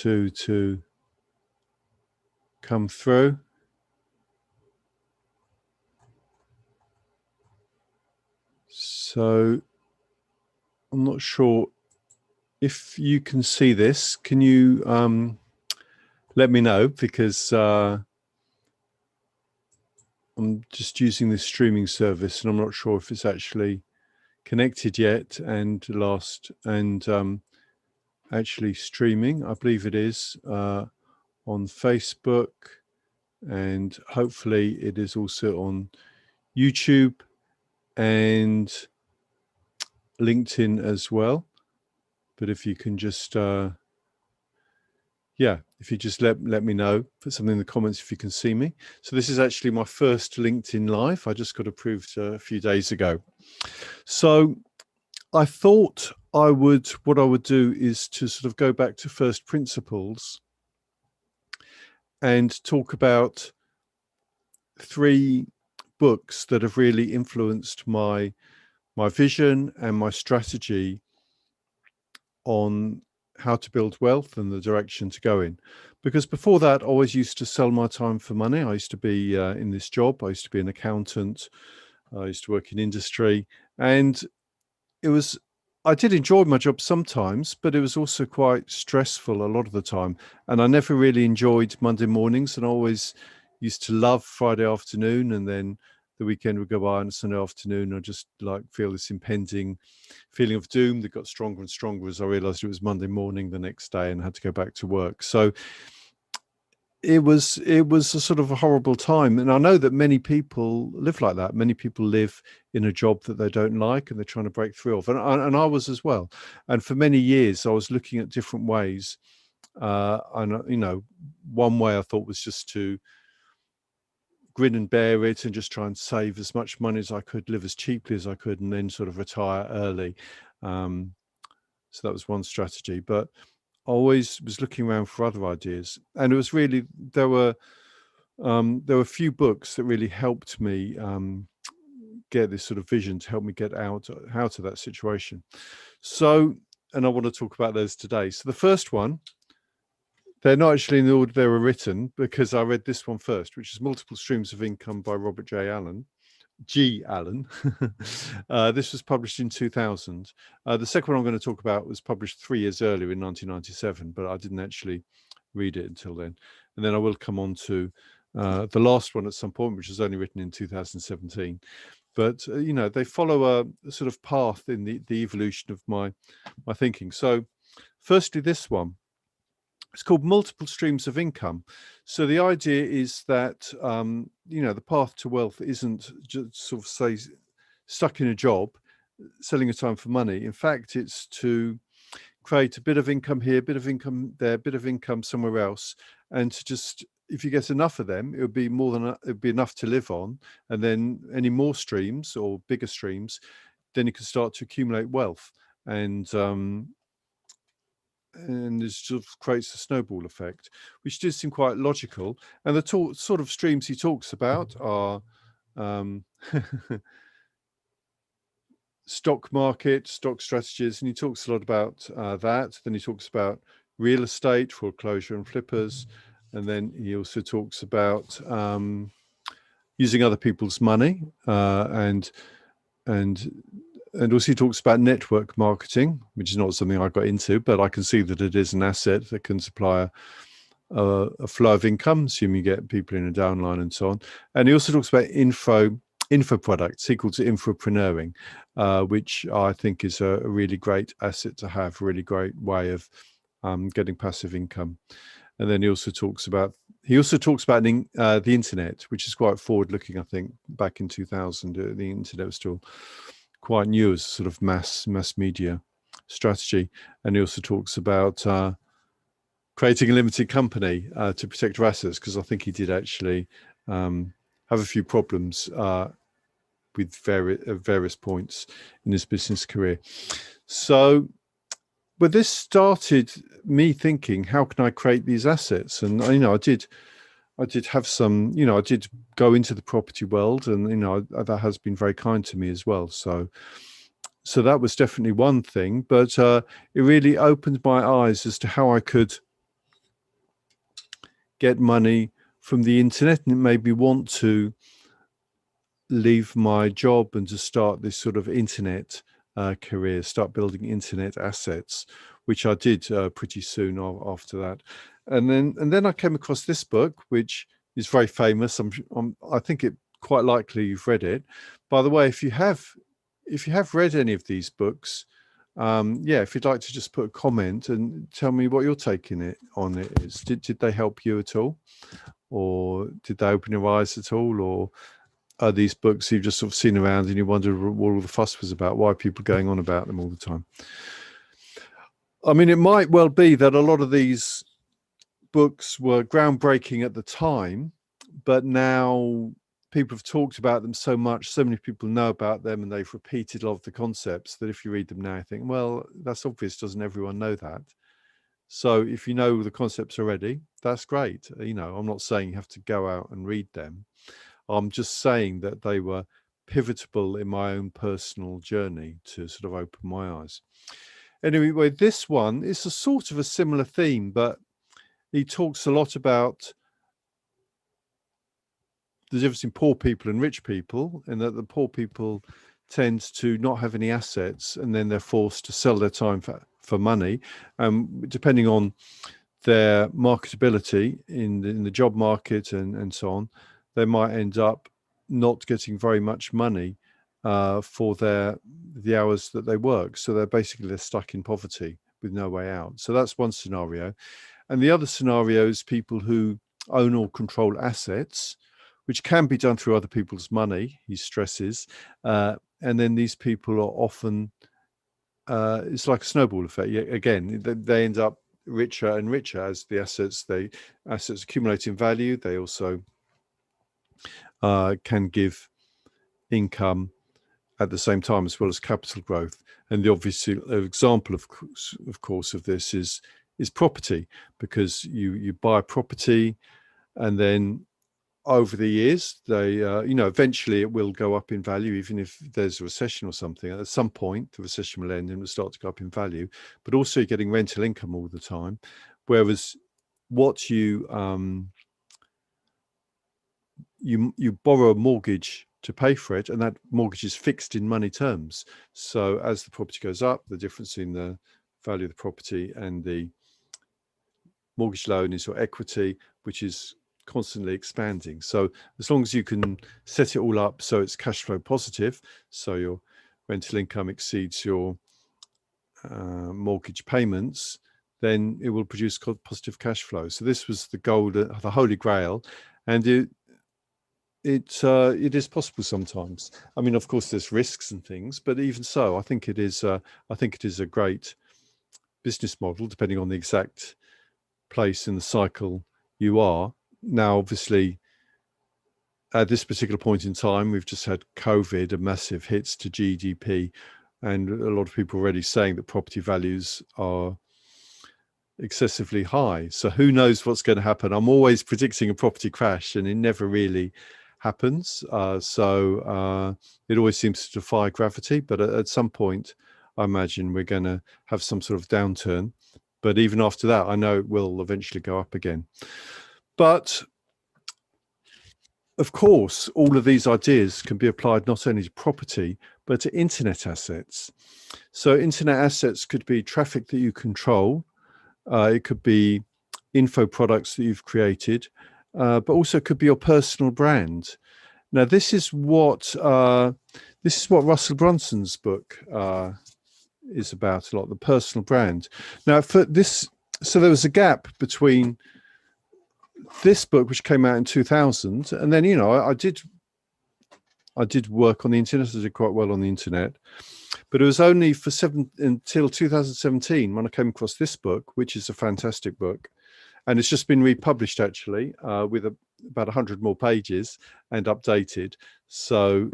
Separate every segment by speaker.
Speaker 1: to come through. So I'm not sure if you can see this. Can you let me know, because I'm just using this streaming service and I'm not sure if it's actually connected yet and actually streaming. I believe it is on Facebook, and hopefully it is also on YouTube and LinkedIn as well. But if you can just if you just let me know, put something in the comments if you can see me. So this is actually my first LinkedIn Live. I just got approved a few days ago. So I thought what I would do is to sort of go back to first principles and talk about 3 books that have really influenced my vision and my strategy on how to build wealth and the direction to go in. Because before that, I always used to sell my time for money. I used to be in this job. I used to be an accountant. I used to work in industry, and I did enjoy my job sometimes, but it was also quite stressful a lot of the time. And I never really enjoyed Monday mornings, and I always used to love Friday afternoon, and then the weekend would go by and Sunday afternoon, I just like feel this impending feeling of doom that got stronger and stronger as I realized it was Monday morning the next day and I had to go back to work. So it was a sort of a horrible time. And I know that many people live like that. Many people live in a job that they don't like and they're trying to break through of. And I was as well. And for many years, I was looking at different ways. And, one way I thought was just to grin and bear it and just try and save as much money as I could, live as cheaply as I could, and then sort of retire early. So that was one strategy. But I always was looking around for other ideas, and it was really there were a few books that really helped me get this sort of vision to help me get out of that situation. So, and I want to talk about those today. So the first one, they're not actually in the order they were written, because I read this one first, which is Multiple Streams of Income by Robert G. Allen. This was published in 2000. The second one I'm going to talk about was published 3 years earlier in 1997, but I didn't actually read it until then. And then I will come on to the last one at some point, which was only written in 2017. But, they follow a sort of path in the evolution of my thinking. So firstly, this one. It's called Multiple Streams of Income. So the idea is that, the path to wealth isn't just sort of say stuck in a job, selling your time for money. In fact, it's to create a bit of income here, a bit of income there, a bit of income somewhere else. And to just, if you get enough of them, it would be enough to live on. And then any more streams or bigger streams, then you can start to accumulate wealth. And it sort of creates a snowball effect, which does seem quite logical. And the sort of streams he talks about are stock market, stock strategies, and he talks a lot about that. Then he talks about real estate, foreclosure and flippers. And then he also talks about using other people's money and also he talks about network marketing, which is not something I got into, but I can see that it is an asset that can supply a flow of income, assuming you get people in a downline and so on. And he also talks about info products equal to infopreneuring, which I think is a really great asset to have, a really great way of getting passive income. And then he also talks about the internet, which is quite forward looking. I think back in 2000, the internet was still quite new as a sort of mass media strategy. And he also talks about creating a limited company to protect your assets, because I think he did actually have a few problems with various points in his business career. So, but this started me thinking, how can I create these assets? And I did have some, I did go into the property world, and that has been very kind to me as well. So that was definitely one thing, but it really opened my eyes as to how I could get money from the internet, and it made me want to leave my job and to start this sort of internet career, start building internet assets, which I did pretty soon after that. And then I came across this book, which is very famous. I think it quite likely you've read it. By the way, if you have read any of these books, if you'd like to just put a comment and tell me what your take on it is. Did they help you at all, or did they open your eyes at all, or are these books you've just sort of seen around and you wondered what all the fuss was about? Why are people going on about them all the time? I mean, it might well be that a lot of these books were groundbreaking at the time, but now people have talked about them so much, so many people know about them, and they've repeated a lot of the concepts that if you read them now, you think, well, that's obvious. Doesn't everyone know that? So if you know the concepts already, that's great. I'm not saying you have to go out and read them. I'm just saying that they were pivotal in my own personal journey to sort of open my eyes. Anyway, this one is a sort of a similar theme, but he talks a lot about the difference in poor people and rich people, and that the poor people tend to not have any assets, and then they're forced to sell their time for money, depending on their marketability in the job market and so on. They might end up not getting very much money for the hours that they work. So they're stuck in poverty with no way out. So that's one scenario. And the other scenario is people who own or control assets, which can be done through other people's money, he stresses. And then these people are often, it's like a snowball effect. Again, they end up richer and richer as the assets accumulate in value. They also can give income at the same time, as well as capital growth. And the obvious example, of course, of this is property, because you buy a property, and then over the years, they eventually it will go up in value, even if there's a recession or something. At some point, the recession will end and it will start to go up in value. But also, you're getting rental income all the time, whereas what you borrow a mortgage to pay for it, and that mortgage is fixed in money terms. So as the property goes up, the difference in the value of the property and the mortgage loan is your equity, which is constantly expanding. So as long as you can set it all up so it's cash flow positive, so your rental income exceeds your mortgage payments, then it will produce positive cash flow. So this was the holy grail, and it is possible sometimes. I mean, of course, there's risks and things, but even so, I think it is a great business model, depending on the exact place in the cycle you are. Now, obviously, at this particular point in time, we've just had COVID, a massive hits to GDP, and a lot of people are already saying that property values are excessively high. So who knows what's going to happen? I'm always predicting a property crash, and it never really happens. It always seems to defy gravity. But at some point, I imagine we're going to have some sort of downturn. But even after that, I know it will eventually go up again. But of course, all of these ideas can be applied not only to property, but to internet assets. So internet assets could be traffic that you control. It could be info products that you've created, but also it could be your personal brand. Now, this is what Russell Brunson's book is about a lot, the personal brand. Now, for this, so there was a gap between this book, which came out in 2000, and then I did work on the internet. I did quite well on the internet, but it was only until 2017 when I came across this book, which is a fantastic book, and it's just been republished actually with about 100 more pages and updated. So,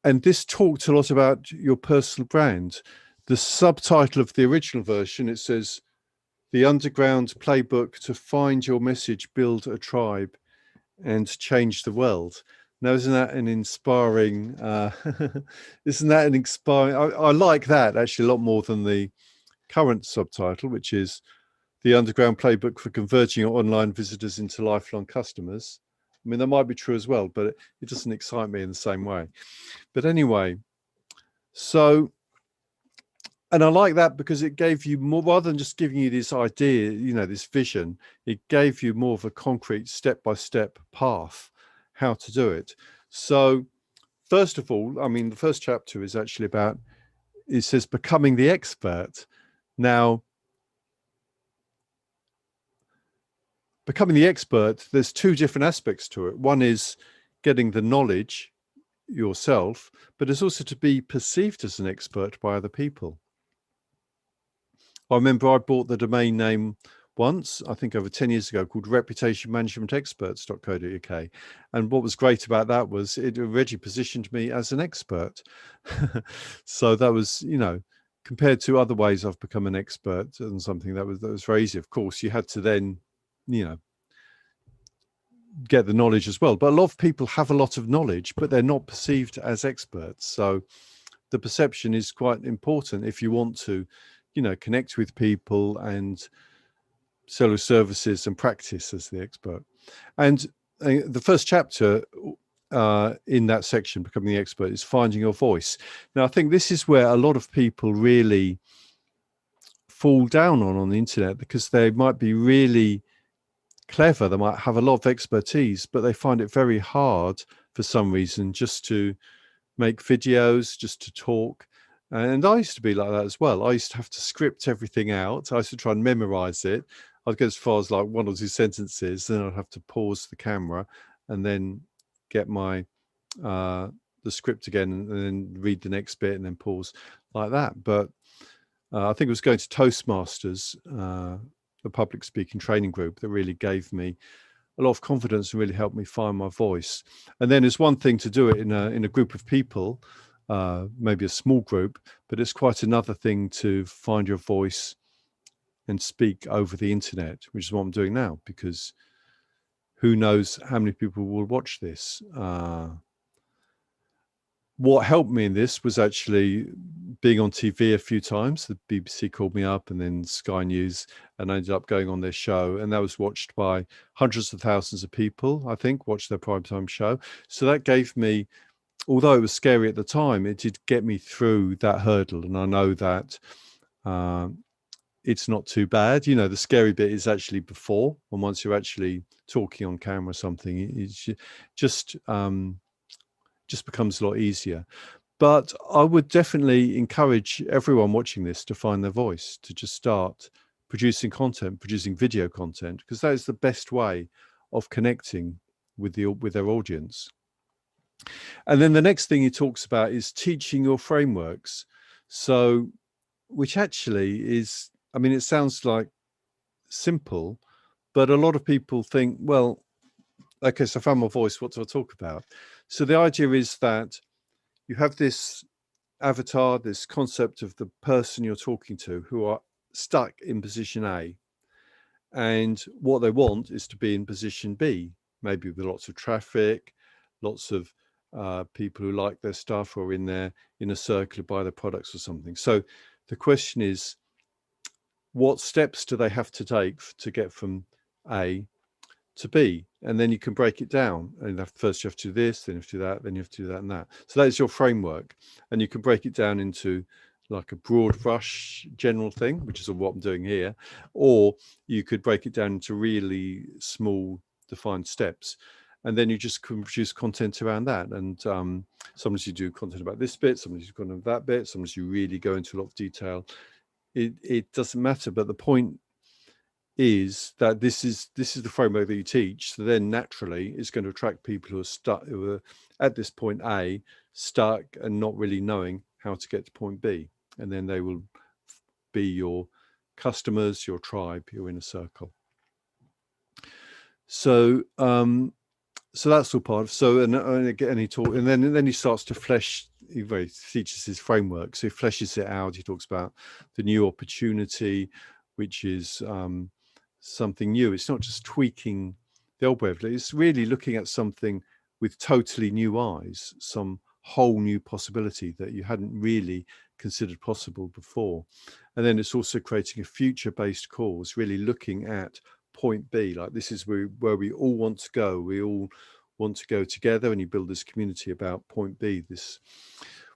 Speaker 1: and this talked a lot about your personal brand. The subtitle of the original version, it says, "The Underground Playbook to Find Your Message, Build a Tribe, and Change the World." Now, isn't that an inspiring? Isn't that an inspiring? I like that actually a lot more than the current subtitle, which is the underground playbook for converting your online visitors into lifelong customers. I mean, that might be true as well, but it doesn't excite me in the same way. But anyway, so, and I like that because it gave you more, rather than just giving you this idea, this vision, it gave you more of a concrete step-by-step path how to do it. So first of all, I mean, the first chapter is actually about, it says becoming the expert. Now, becoming the expert, there's two different aspects to it. One is getting the knowledge yourself, but it's also to be perceived as an expert by other people. I remember I bought the domain name once, I think over 10 years ago, called reputationmanagementexperts.co.uk. And what was great about that was it already positioned me as an expert. So that was, compared to other ways I've become an expert and something that was very easy. Of course, you had to then, get the knowledge as well. But a lot of people have a lot of knowledge, but they're not perceived as experts. So the perception is quite important if you want to, connect with people and sell your services and practice as the expert. And the first chapter in that section, becoming the expert, is finding your voice. Now, I think this is where a lot of people really fall down on the internet, because they might be really clever, they might have a lot of expertise, but they find it very hard for some reason just to make videos, just to talk. And I used to be like that as well. I used to have to script everything out. I used to try and memorize it. I'd go as far as like 1 or 2 sentences, then I'd have to pause the camera and then get my the script again, and then read the next bit and then pause, like that. But I think it was going to Toastmasters, the public speaking training group, that really gave me a lot of confidence and really helped me find my voice. And then it's one thing to do it in a group of people, maybe a small group, but it's quite another thing to find your voice and speak over the internet, which is what I'm doing now, because who knows how many people will watch this. What helped me in this was actually being on TV a few times. The BBC called me up, and then Sky News, and I ended up going on their show, and that was watched by hundreds of thousands of people, I think, watched their primetime show. So that gave me, although it was scary at the time, it did get me through that hurdle. And I know that it's not too bad. The scary bit is actually before, and once you're actually talking on camera or something, it's just becomes a lot easier. But I would definitely encourage everyone watching this to find their voice, to just start producing content, producing video content, because that is the best way of connecting with their audience. And then the next thing he talks about is teaching your frameworks. So, which actually is, I mean, it sounds like simple, but a lot of people think, well, okay, so I found my voice, what do I talk about? So the idea is that you have this avatar, this concept of the person you're talking to, who are stuck in position A. And what they want is to be in position B, maybe with lots of traffic, lots of people who like their stuff, or in a circle to buy their products or something. So the question is, what steps do they have to take to get from A to B? And then you can break it down. And first you have to do this, then you have to do that, then you have to do that and that. So that is your framework. And you can break it down into like a broad brush general thing, which is what I'm doing here. Or you could break it down into really small defined steps. And then you just can produce content around that. And sometimes you do content about this bit, sometimes you do content about that bit, sometimes you really go into a lot of detail. It doesn't matter. But the point is that this is the framework that you teach. So then naturally it's going to attract people who are at this point A, stuck and not really knowing how to get to point B. And then they will be your customers, your tribe, your inner circle. So so that's all part of, so and again he taught, and then he starts to flesh, he teaches his framework, so he fleshes it out. He talks about the new opportunity, which is something new. It's not just tweaking the old way of it, it's really looking at something with totally new eyes, some whole new possibility that you hadn't really considered possible before. And then it's also creating a future-based cause, really looking at point B, like this is where we all want to go. We all want to go together, and you build this community about point B, this,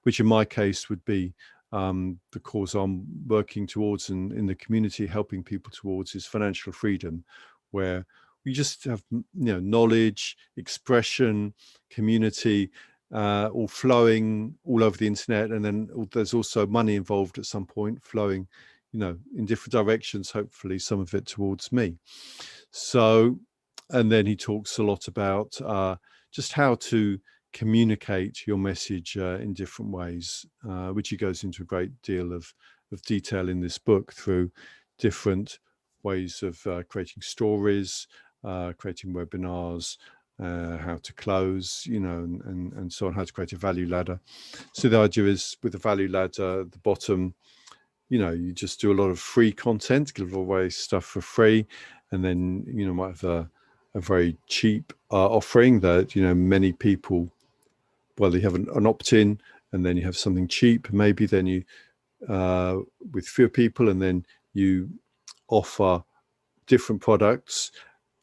Speaker 1: which in my case would be the cause I'm working towards in the community, helping people towards, is financial freedom, where we just have knowledge, expression, community, all flowing all over the internet, and then there's also money involved at some point, flowing in different directions, hopefully some of it towards me. So, and then he talks a lot about just how to communicate your message in different ways, which he goes into a great deal of detail in this book through different ways of creating stories, creating webinars, how to close, and so on, how to create a value ladder. So the idea is, with the value ladder at the bottom, you just do a lot of free content, give away stuff for free, and then might have a very cheap offering that many people, well, you have an opt-in, and then you have something cheap, maybe then you with fewer people, and then you offer different products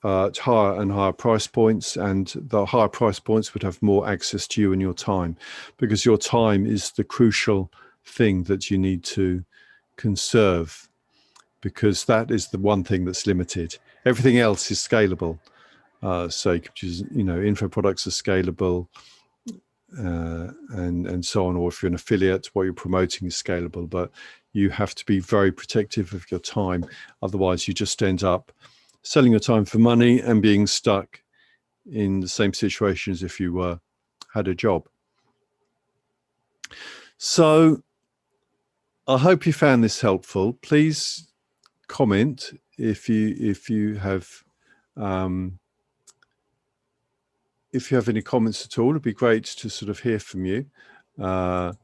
Speaker 1: at higher and higher price points, and the higher price points would have more access to you and your time, because your time is the crucial thing that you need to conserve, because that is the one thing that's limited. Everything else is scalable. So you could use, info products are scalable, and so on. Or if you're an affiliate, what you're promoting is scalable, but you have to be very protective of your time. Otherwise, you just end up selling your time for money and being stuck in the same situation as if you had a job. So I hope you found this helpful. Please comment if you have any comments at all. It'd be great to sort of hear from you. I'm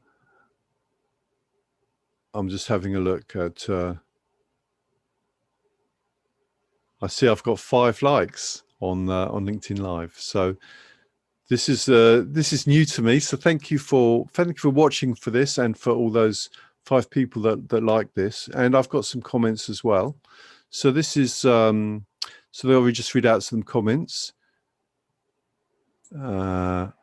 Speaker 1: just having a look at. I see I've got 5 likes on LinkedIn Live. So this is new to me. So thank you for watching for this, and for all those 5 people that like this. And I've got some comments as well. So this is so I'll just read out some comments. One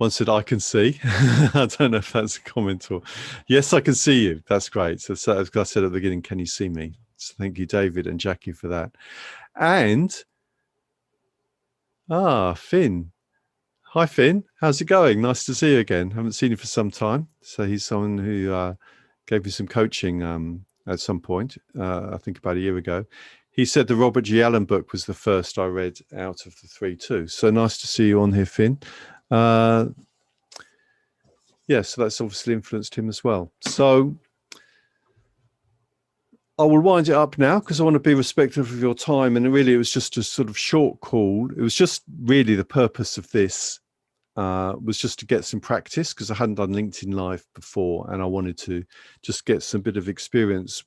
Speaker 1: said, "I can see." I don't know if that's a comment or yes, I can see you. That's great. So as I said at the beginning, can you see me? So thank you, David and Jackie, for that. And Finn. Hi, Finn. How's it going? Nice to see you again. Haven't seen you for some time. So he's someone who gave me some coaching at some point, I think about a year ago. He said the Robert G. Allen book was the first I read out of the 3 too. So nice to see you on here, Finn. So that's obviously influenced him as well. So I will wind it up now, because I want to be respectful of your time. And really, it was just a sort of short call. It was just really the purpose of this was just to get some practice, because I hadn't done LinkedIn Live before, and I wanted to just get some bit of experience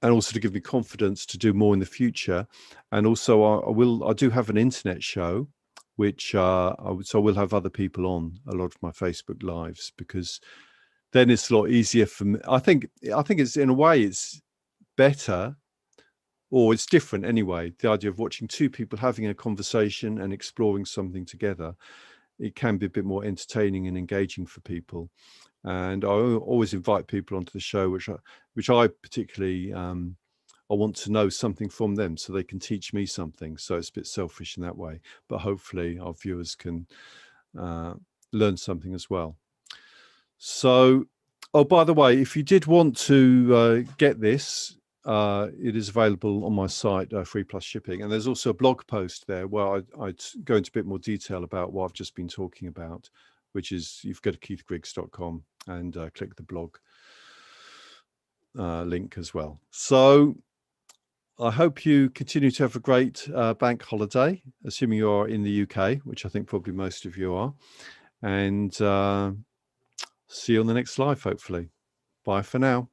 Speaker 1: and also to give me confidence to do more in the future. And also I do have an internet show, which so I will have other people on a lot of my Facebook Lives, because then it's a lot easier for me. I think it's, in a way, it's better, or it's different anyway. The idea of watching 2 people having a conversation and exploring something together, it can be a bit more entertaining and engaging for people. And I always invite people onto the show, which I particularly, I want to know something from them, so they can teach me something. So it's a bit selfish in that way, but hopefully our viewers can learn something as well. So, by the way, if you did want to get this, it is available on my site, free plus shipping. And there's also a blog post there where I go into a bit more detail about what I've just been talking about, which is, you've got to keithgriggs.com and click the blog link as well. So I hope you continue to have a great bank holiday, assuming you are in the UK, which I think probably most of you are. And see you on the next live, hopefully. Bye for now.